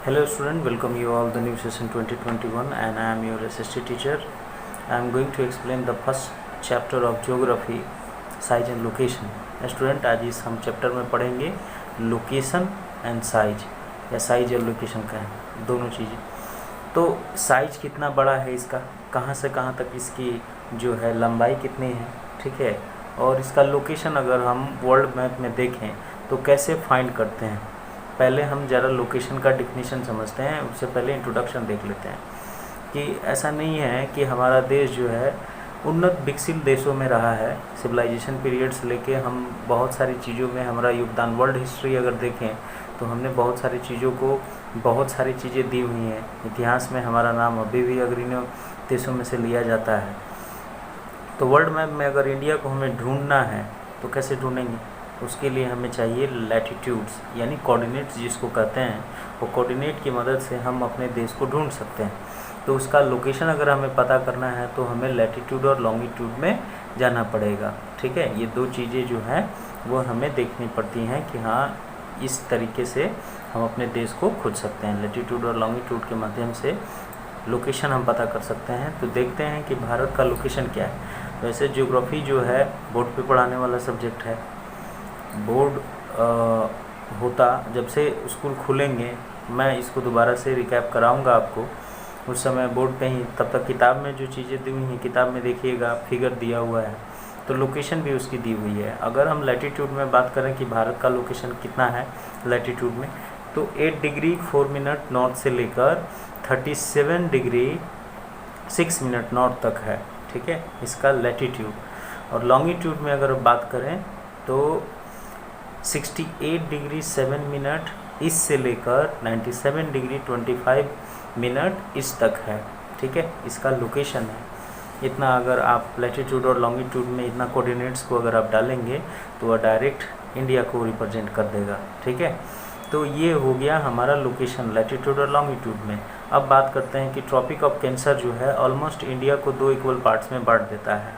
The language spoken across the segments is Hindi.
Hello student, welcome you all the new session 2021 and I am your SST teacher. I am going to explain the first chapter of geography, size and location. Student आज इस हम चैप्टर में पढ़ेंगे लोकेशन एंड साइज या साइज और लोकेशन का है दोनों चीज़ें। तो साइज कितना बड़ा है इसका, कहाँ से कहाँ तक इसकी जो है लंबाई कितनी है, ठीक है, और इसका लोकेशन अगर हम वर्ल्ड मैप में देखें तो कैसे फाइंड करते हैं। पहले हम ज़रा लोकेशन का डिफिनीशन समझते हैं, उससे पहले इंट्रोडक्शन देख लेते हैं कि ऐसा नहीं है कि हमारा देश जो है उन्नत विकसित देशों में रहा है। सिविलाइजेशन पीरियड से लेके हम बहुत सारी चीज़ों में हमारा योगदान, वर्ल्ड हिस्ट्री अगर देखें तो हमने बहुत सारी चीज़ों को बहुत सारी चीज़ें दी हुई हैं। इतिहास में हमारा नाम अभी भी अग्रणी देशों में से लिया जाता है। तो वर्ल्ड मैप में अगर इंडिया को हमें ढूंढना है तो कैसे ढूंढेंगे, उसके लिए हमें चाहिए लैटिट्यूड्स यानी कोऑर्डिनेट्स जिसको कहते हैं। वो कोऑर्डिनेट की मदद से हम अपने देश को ढूंढ सकते हैं। तो उसका लोकेशन अगर हमें पता करना है तो हमें लैटिट्यूड और लॉन्गिट्यूड में जाना पड़ेगा, ठीक है। ये दो चीज़ें जो हैं वो हमें देखनी पड़ती हैं कि हाँ इस तरीके से हम अपने देश को खोज सकते हैं। लैटिट्यूड और लॉन्गिट्यूड के माध्यम से लोकेशन हम पता कर सकते हैं। तो देखते हैं कि भारत का लोकेशन क्या है। वैसे ज्योग्राफी जो है बोर्ड पे पढ़ाने वाला सब्जेक्ट है। बोर्ड होता जब से स्कूल खुलेंगे, मैं इसको दोबारा से रिकैप कराऊंगा आपको, उस समय बोर्ड पे ही, तब तक किताब में जो चीज़ें दी हुई हैं किताब में देखिएगा फिगर दिया हुआ है, तो लोकेशन भी उसकी दी हुई है। अगर हम लैटिट्यूड में बात करें कि भारत का लोकेशन कितना है लैटिट्यूड में, तो 8 डिग्री 4 मिनट नॉर्थ से लेकर 37 डिग्री 6 मिनट नॉर्थ तक है, ठीक है, इसका लैटिट्यूड। और लॉन्गिट्यूड में अगर बात करें तो 68 डिग्री 7 मिनट ईस्ट से लेकर 97 डिग्री 25 मिनट ईस्ट तक है, ठीक है, इसका लोकेशन है। इतना अगर आप लैटिट्यूड और लॉन्गिट्यूड में इतना कोऑर्डिनेट्स को अगर आप डालेंगे तो वह डायरेक्ट इंडिया को रिप्रेजेंट कर देगा, ठीक है। तो ये हो गया हमारा लोकेशन लैटिट्यूड और लॉन्गिट्यूड में। अब बात करते हैं कि ट्रॉपिक ऑफ कैंसर जो है ऑलमोस्ट इंडिया को 2 इक्वल पार्ट्स में बांट देता है,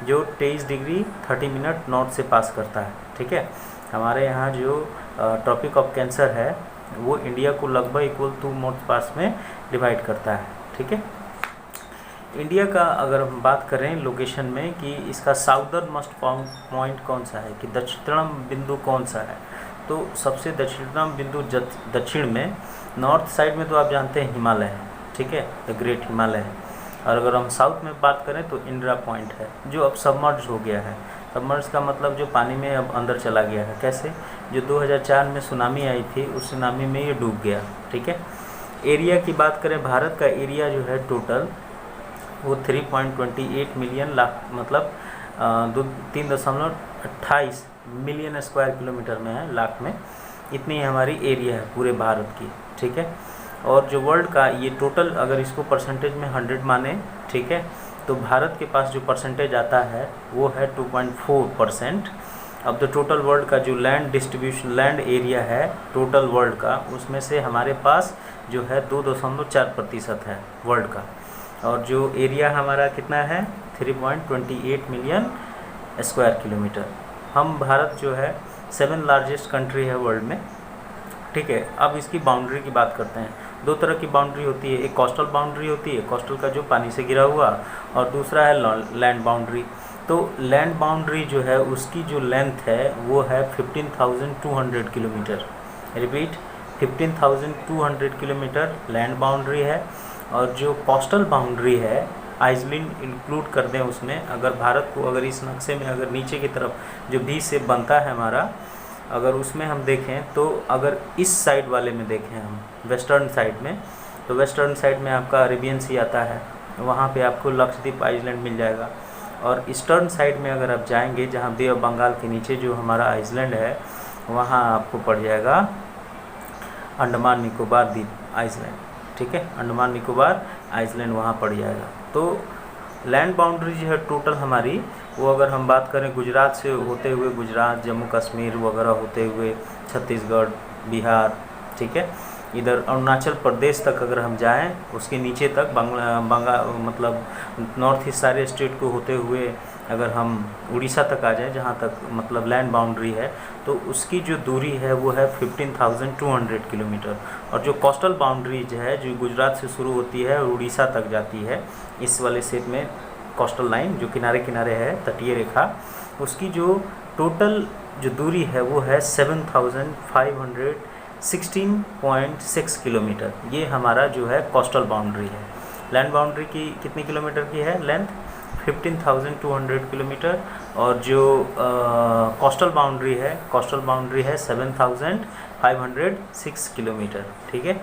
जो 23 डिग्री 30 मिनट नॉर्थ से पास करता है, ठीक है। हमारे यहाँ जो ट्रॉपिक ऑफ कैंसर है वो इंडिया को लगभग इक्वल 2 नॉर्थ पास में डिवाइड करता है, ठीक है। इंडिया का अगर हम बात करें लोकेशन में कि इसका साउदर्न मोस्ट पॉइंट कौन सा है, कि दक्षिणतम बिंदु कौन सा है, तो सबसे दक्षिणतम बिंदु दक्षिण में नॉर्थ साइड में तो आप जानते हैं हिमालय है, ठीक है, द ग्रेट हिमालय है। और अगर हम साउथ में बात करें तो इंदिरा पॉइंट है जो अब सबमर्ज हो गया है। सबमर्ज का मतलब जो पानी में अब अंदर चला गया है। कैसे, जो 2004 में सुनामी आई थी उस सुनामी में ये डूब गया, ठीक है। एरिया की बात करें, भारत का एरिया जो है टोटल वो 3.28 मिलियन लाख मतलब 3.28 मिलियन स्क्वायर किलोमीटर में है, लाख में इतनी हमारी एरिया है पूरे भारत की, ठीक है। और जो वर्ल्ड का ये टोटल अगर इसको परसेंटेज में 100 माने, ठीक है, तो भारत के पास जो परसेंटेज आता है वो है 2.4%। अब द टोटल वर्ल्ड का जो लैंड डिस्ट्रीब्यूशन लैंड एरिया है टोटल वर्ल्ड का, उसमें से हमारे पास जो है 2.4% है वर्ल्ड का। और जो एरिया हमारा कितना है 3.28 मिलियन स्क्वायर किलोमीटर। हम भारत जो है 7th लार्जेस्ट कंट्री है वर्ल्ड में, ठीक है। अब इसकी बाउंड्री की बात करते हैं। 2 तरह की बाउंड्री होती है, एक कोस्टल बाउंड्री होती है, कोस्टल का जो पानी से घिरा हुआ, और दूसरा है लैंड बाउंड्री। तो लैंड बाउंड्री जो है उसकी जो लेंथ है वो है 15,200 kilometre. Repeat, 15,200 kilometre land boundary है। और जो कोस्टल बाउंड्री है, आइसलैंड इंक्लूड कर दें उसमें, अगर भारत को अगर इस नक्शे में अगर नीचे की तरफ जो बी से बनता है हमारा, अगर उसमें हम देखें तो अगर इस साइड वाले में देखें हम वेस्टर्न साइड में, तो वेस्टर्न साइड में आपका अरेबियन सी आता है, वहाँ पे आपको लक्षद्वीप आइसलैंड मिल जाएगा। और ईस्टर्न साइड में अगर आप जाएंगे जहाँ बे ऑफ बंगाल के नीचे जो हमारा आइसलैंड है, वहाँ आपको पड़ जाएगा अंडमान निकोबार द्वीप आइसलैंड, ठीक है, अंडमान निकोबार आइसलैंड वहाँ पड़ जाएगा। तो लैंड बाउंड्री जो है टोटल हमारी, वो अगर हम बात करें गुजरात से होते हुए गुजरात, जम्मू कश्मीर वगैरह होते हुए छत्तीसगढ़, बिहार, ठीक है, इधर अरुणाचल प्रदेश तक अगर हम जाएं, उसके नीचे तक बंगाल मतलब नॉर्थ ईस्ट सारे स्टेट को होते हुए अगर हम उड़ीसा तक आ जाएं, जहाँ तक मतलब लैंड बाउंड्री है, तो उसकी जो दूरी है वो है 15,200 किलोमीटर। और जो कोस्टल बाउंड्रीज है जो गुजरात से शुरू होती है और उड़ीसा तक जाती है, इस वाले सेट में कोस्टल लाइन जो किनारे किनारे है, तटीय रेखा, उसकी जो टोटल जो दूरी है वो है 7,516.6 किलोमीटर। ये हमारा जो है कोस्टल बाउंड्री है। लैंड बाउंड्री की कितनी किलोमीटर की है लेंथ? 15,200 किलोमीटर। और जो कोस्टल बाउंड्री है 7,506 किलोमीटर। ठीक है,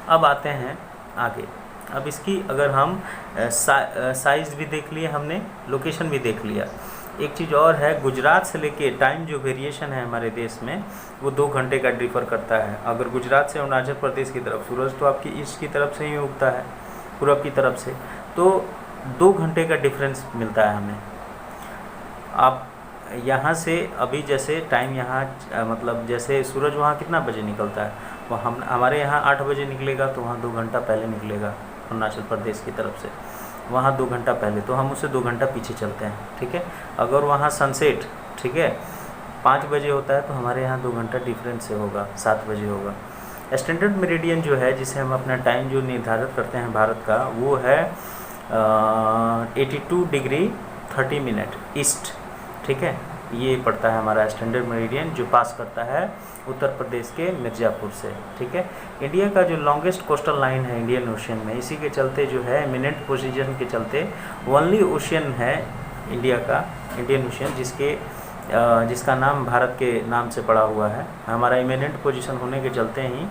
अब आते हैं आगे। अब इसकी अगर हम साइज़ भी देख लिए हमने, लोकेशन भी देख लिया। एक चीज़ और है, गुजरात से लेके टाइम जो वेरिएशन है हमारे देश में, वो 2 घंटे का डिफ़र करता है। अगर गुजरात से अरुणाचल प्रदेश की तरफ सूरज तो आपकी ईस्ट की तरफ से ही उगता है, पूरब की तरफ से, तो 2 घंटे का डिफरेंस मिलता है हमें। आप यहाँ से अभी जैसे टाइम यहाँ मतलब जैसे सूरज वहाँ कितना बजे निकलता है, वो हमारे यहाँ 8 बजे निकलेगा, तो वहाँ 2 घंटा पहले निकलेगा अरुणाचल प्रदेश की तरफ से, वहाँ 2 घंटा पहले, तो हम उससे 2 घंटा पीछे चलते हैं। ठीक है, अगर वहाँ सनसेट, ठीक है, 5 बजे होता है, तो हमारे यहाँ 2 घंटा डिफरेंस से होगा, 7 बजे होगा। स्टैंडर्ड मेरिडियन जो है, जिसे हम अपना टाइम जो निर्धारित करते हैं भारत का, वो है 82 डिग्री 30 मिनट ईस्ट। ठीक है, ये पड़ता है हमारा स्टैंडर्ड मेरिडियन, जो पास करता है उत्तर प्रदेश के मिर्ज़ापुर से। ठीक है, इंडिया का जो लॉन्गेस्ट कोस्टल लाइन है इंडियन ओशियन में, इसी के चलते जो है एमिनेंट पोजीशन के चलते ओनली ओशियन है इंडिया का, इंडियन ओशियन, जिसका नाम भारत के नाम से पड़ा हुआ है। हमारा इमिनेंट पोजीशन होने के चलते ही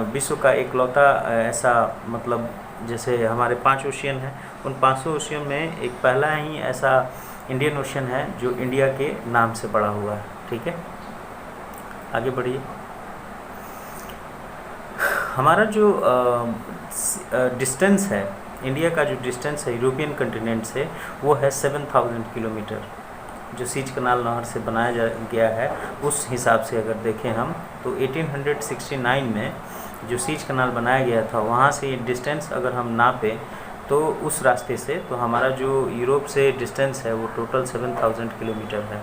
विश्व का एकलौता ऐसा, मतलब जैसे हमारे 5 ओशियन हैं, उन 5 ओशियन में एक पहला ही ऐसा इंडियन ओशियन है जो इंडिया के नाम से पड़ा हुआ है। ठीक है, आगे बढ़िए। हमारा जो डिस्टेंस है, इंडिया का जो डिस्टेंस है यूरोपियन कंटिनेंट से, वो है 7,000 किलोमीटर, जो सीज कनाल नहर से बनाया गया है। उस हिसाब से अगर देखें हम, तो 1869 में जो सीज कनाल बनाया गया था, वहाँ से डिस्टेंस अगर हम नापें तो उस रास्ते से, तो हमारा जो यूरोप से डिस्टेंस है वो टोटल 7,000 किलोमीटर है।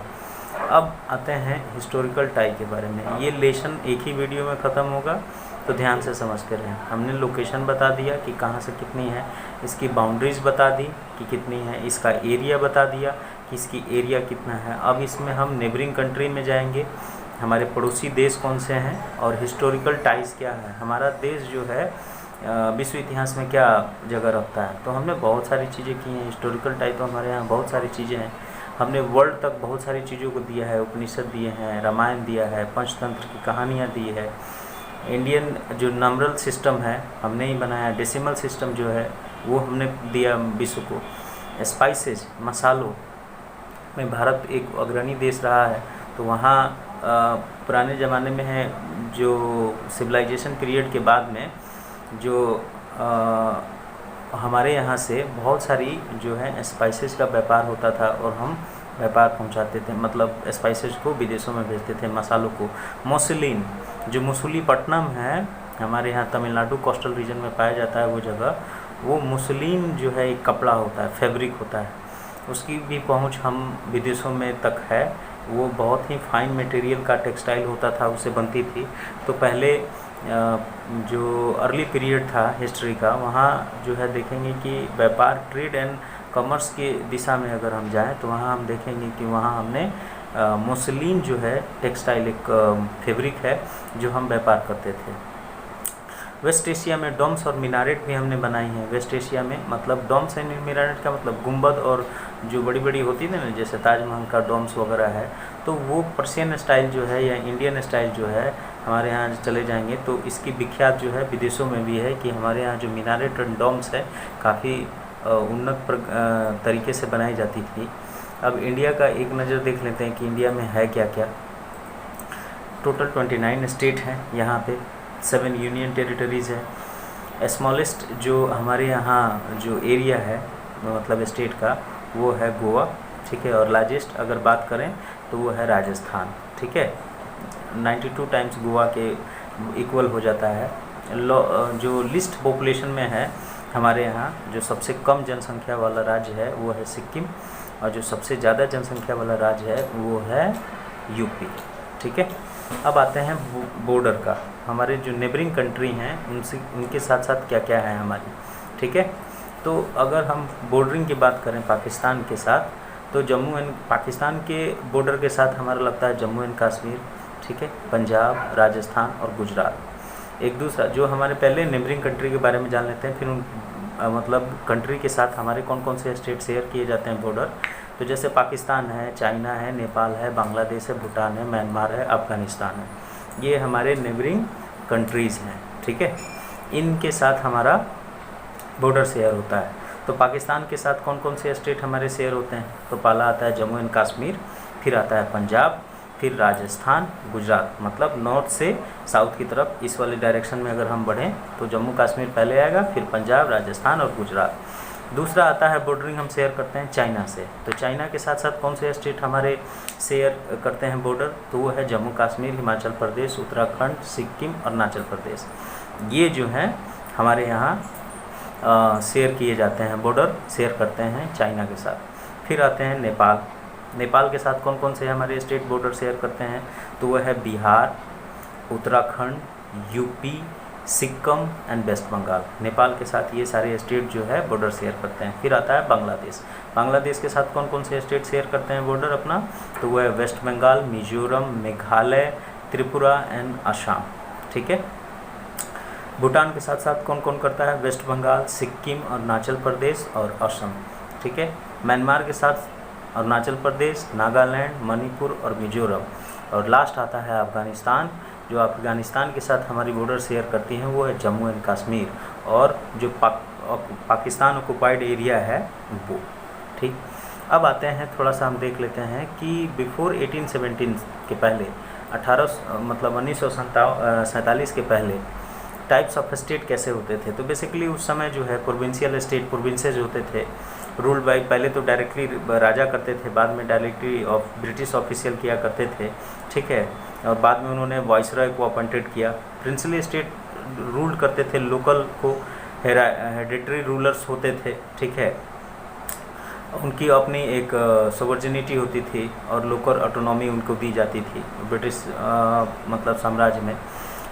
अब आते हैं हिस्टोरिकल टाई के बारे में। ये लेसन एक ही वीडियो में ख़त्म होगा, तो ध्यान से समझ कर रहें। हमने लोकेशन बता दिया कि कहाँ से कितनी है, इसकी बाउंड्रीज़ बता दी कि कितनी है, इसका एरिया बता दिया कि इसकी एरिया कितना है। अब इसमें हम नेबरिंग कंट्री में जाएंगे, हमारे पड़ोसी देश कौन से हैं और हिस्टोरिकल टाइज़ क्या है, हमारा देश जो है विश्व इतिहास में क्या जगह रखता है। तो हमने बहुत सारी चीज़ें की हैं। हिस्टोरिकल टाइप तो हमारे यहाँ बहुत सारी चीज़ें हैं। हमने वर्ल्ड तक बहुत सारी चीज़ों को दिया है, उपनिषद दिए हैं, रामायण दिया है, पंचतंत्र की कहानियाँ दी है। इंडियन जो नंबरल सिस्टम है हमने ही बनाया, डेसिमल सिस्टम जो है वो हमने दिया विश्व को। स्पाइसेस, मसालों में भारत एक अग्रणी देश रहा है। तो वहाँ पुराने ज़माने में है, जो सिविलाइजेशन पीरियड के बाद में जो हमारे यहाँ से बहुत सारी जो है स्पाइसेस का व्यापार होता था, और हम व्यापार पहुँचाते थे, मतलब स्पाइसेस को विदेशों में भेजते थे, मसालों को। मोसलिन, जो मसूलीपट्टनम है हमारे यहाँ तमिलनाडु कोस्टल रीजन में पाया जाता है, वो जगह, वो मुसलिन जो है एक कपड़ा होता है, फैब्रिक होता है, उसकी भी पहुँच हम विदेशों में तक है। वो बहुत ही फाइन मटेरियल का टेक्सटाइल होता था, उससे बनती थी। तो पहले जो अर्ली पीरियड था हिस्ट्री का, वहाँ जो है देखेंगे कि व्यापार, ट्रेड एंड कॉमर्स के दिशा में अगर हम जाएं, तो वहाँ हम देखेंगे कि वहाँ हमने मुसलिन जो है टेक्सटाइल एक फैब्रिक है जो हम व्यापार करते थे। वेस्ट एशिया में डोम्स और मीनारेट भी हमने बनाई हैं। वेस्ट एशिया में मतलब डोम्स एंड मीनारेट का मतलब गुंबद, और जो बड़ी बड़ी होती थी ना, जैसे ताजमहल का डोम्स वगैरह है, तो वो पर्शियन स्टाइल जो है या इंडियन स्टाइल जो है, हमारे यहाँ चले जाएंगे तो इसकी विख्यात जो है विदेशों में भी है कि हमारे यहाँ जो मीनारेट और डोम्स है काफ़ी उन्नत तरीके से बनाई जाती थी। अब इंडिया का एक नज़र देख लेते हैं कि इंडिया में है क्या क्या। टोटल 29 स्टेट हैं यहाँ पे, 7 यूनियन टेरिटरीज़ है। स्मॉलेस्ट जो हमारे यहाँ जो एरिया है मतलब स्टेट का, वो है गोवा, ठीक है। और लार्जेस्ट अगर बात करें तो वो है राजस्थान, ठीक है। 92 टाइम्स गोवा के इक्वल हो जाता है। जो लिस्ट पॉपुलेशन में है हमारे यहाँ, जो सबसे कम जनसंख्या वाला राज्य है वो है सिक्किम, और जो सबसे ज़्यादा जनसंख्या वाला राज्य है वो है यूपी। ठीक है, अब आते हैं बॉर्डर का। हमारे जो नेबरिंग कंट्री हैं उनके साथ साथ क्या क्या है हमारी। ठीक है, तो अगर हम बॉर्डरिंग की बात करें पाकिस्तान के साथ, तो पाकिस्तान के बॉर्डर के साथ हमारा लगता है जम्मू एंड कश्मीर, ठीक है, पंजाब, राजस्थान और गुजरात। एक दूसरा जो हमारे पहले नेबरिंग कंट्री के बारे में जान लेते हैं, फिर मतलब कंट्री के साथ हमारे कौन कौन से स्टेट शेयर किए जाते हैं बॉर्डर। तो जैसे पाकिस्तान है, चाइना है, नेपाल है, बांग्लादेश है, भूटान है, म्यांमार है, अफ़गानिस्तान है, ये हमारे नेबरिंग कंट्रीज़ हैं। ठीक है, इनके साथ हमारा बॉर्डर शेयर होता है। तो पाकिस्तान के साथ कौन कौन से स्टेट हमारे शेयर होते हैं, तो पहला आता है जम्मू एंड कश्मीर, फिर आता है पंजाब, फिर राजस्थान, गुजरात। मतलब नॉर्थ से साउथ की तरफ इस वाले डायरेक्शन में अगर हम बढ़ें तो जम्मू कश्मीर पहले आएगा, फिर पंजाब, राजस्थान और गुजरात। दूसरा आता है बॉर्डरिंग हम शेयर करते हैं चाइना से। तो चाइना के साथ साथ कौन से स्टेट हमारे शेयर करते हैं बॉर्डर, तो वो है जम्मू कश्मीर, हिमाचल प्रदेश, उत्तराखंड, सिक्किम, अरुणाचल प्रदेश। ये जो हैं हमारे यहाँ शेयर किए जाते हैं, बॉर्डर शेयर करते हैं चाइना के साथ। फिर आते हैं नेपाल। नेपाल के साथ कौन कौन से हमारे स्टेट बॉर्डर शेयर करते हैं, तो वह है Bihar, Uttarakhand, UP, Sikkim and west Bengal. Nepal के साथ ये सारे स्टेट जो है बॉर्डर शेयर करते हैं। फिर आता है बांग्लादेश। बांग्लादेश के साथ कौन कौन से स्टेट शेयर करते हैं बॉर्डर अपना, तो वह है वेस्ट बंगाल, मिजोरम, मेघालय, त्रिपुरा एंड असम। ठीक है, भूटान के साथ साथ कौन कौन करता है, वेस्ट बंगाल, सिक्किम, अरुणाचल प्रदेश और असम। ठीक है, म्यांमार के साथ अरुणाचल प्रदेश, नागालैंड, मणिपुर और मिजोरम। और लास्ट आता है अफ़गानिस्तान। जो अफ़गानिस्तान के साथ हमारी बॉर्डर शेयर करती हैं वो है जम्मू एंड कश्मीर और जो पाकिस्तान ऑक्युपाइड एरिया है वो। ठीक, अब आते हैं थोड़ा सा हम देख लेते हैं कि बिफोर 1817 के पहले 1947 के पहले टाइप्स ऑफ स्टेट कैसे होते थे। तो बेसिकली उस समय जो है प्रोविंशियल स्टेट, प्रोविंसेस होते थे, रूल बाई, पहले तो डायरेक्टली राजा करते थे, बाद में डायरेक्टली ब्रिटिश ऑफिशियल किया करते थे। ठीक है, और बाद में उन्होंने वाइसरॉय को अपॉइंटेड किया। प्रिंसली स्टेट रूल करते थे, लोकल को हेरिडेटरी रूलर्स होते थे। ठीक है, उनकी अपनी एक सोवर्जिनिटी होती थी और लोकल ऑटोनॉमी उनको दी जाती थी ब्रिटिश मतलब साम्राज्य में।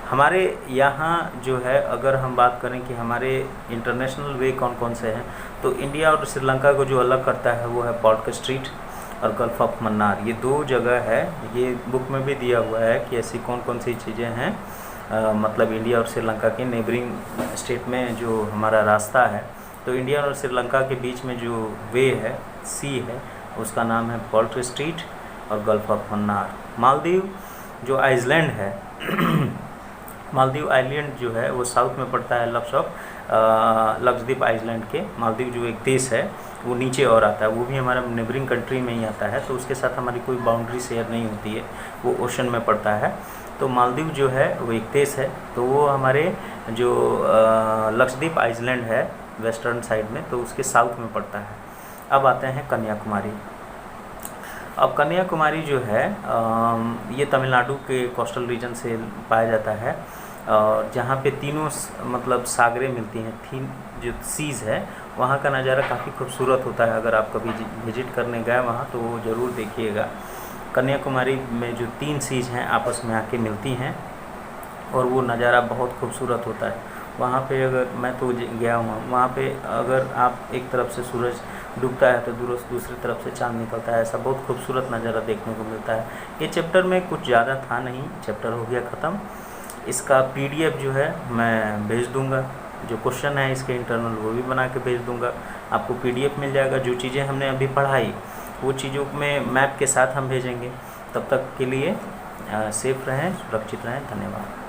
हमारे यहाँ जो है अगर हम बात करें कि हमारे इंटरनेशनल वे कौन कौन से हैं, तो इंडिया और श्रीलंका को जो अलग करता है वो है पोर्ट स्ट्रीट और गल्फ ऑफ मन्नार। ये दो जगह है, ये बुक में भी दिया हुआ है कि ऐसी कौन कौन सी चीज़ें हैं मतलब इंडिया और श्रीलंका के नेबरिंग स्टेट में जो हमारा रास्ता है। तो इंडिया और श्रीलंका के बीच में जो वे है, सी है, उसका नाम है पोर्ट स्ट्रीट और गल्फ ऑफ मन्नार। मालदीव जो आइसलैंड है मालदीव आइलैंड जो है वो साउथ में पड़ता है लक्षद्वीप आइलैंड के। मालदीव जो एक देश है वो नीचे और आता है, वो भी हमारा नेबरिंग कंट्री में ही आता है, तो उसके साथ हमारी कोई बाउंड्री शेयर नहीं होती है, वो ओशन में पड़ता है। तो मालदीव जो है वो एक देश है, तो वो हमारे जो लक्षद्वीप आइलैंड है वेस्टर्न साइड में, तो उसके साउथ में पड़ता है। अब आते हैं कन्याकुमारी। अब कन्याकुमारी जो है ये तमिलनाडु के कोस्टल रीजन से पाया जाता है और जहाँ पे तीनों मतलब सागरें मिलती हैं, तीन जो सीज़ है, वहाँ का नज़ारा काफ़ी खूबसूरत होता है। अगर आप कभी विजिट करने गए वहाँ तो वो ज़रूर देखिएगा। कन्याकुमारी में जो तीन सीज़ हैं आपस में आके मिलती हैं और वो नज़ारा बहुत खूबसूरत होता है। वहाँ पे अगर मैं तो गया हूँ, वहाँ पे अगर आप एक तरफ से सूरज डूबता है तो दूसरी तरफ से चांद निकलता है, ऐसा बहुत खूबसूरत नज़ारा देखने को मिलता है। ये चैप्टर में कुछ ज़्यादा था नहीं, चैप्टर हो गया ख़त्म। इसका PDF जो है मैं भेज दूँगा, जो क्वेश्चन है इसके इंटरनल वो भी बना के भेज दूँगा, आपको PDF मिल जाएगा। जो चीज़ें हमने अभी पढ़ाई वो चीज़ों में मैप के साथ हम भेजेंगे। तब तक के लिए सेफ रहें, सुरक्षित रहें। धन्यवाद।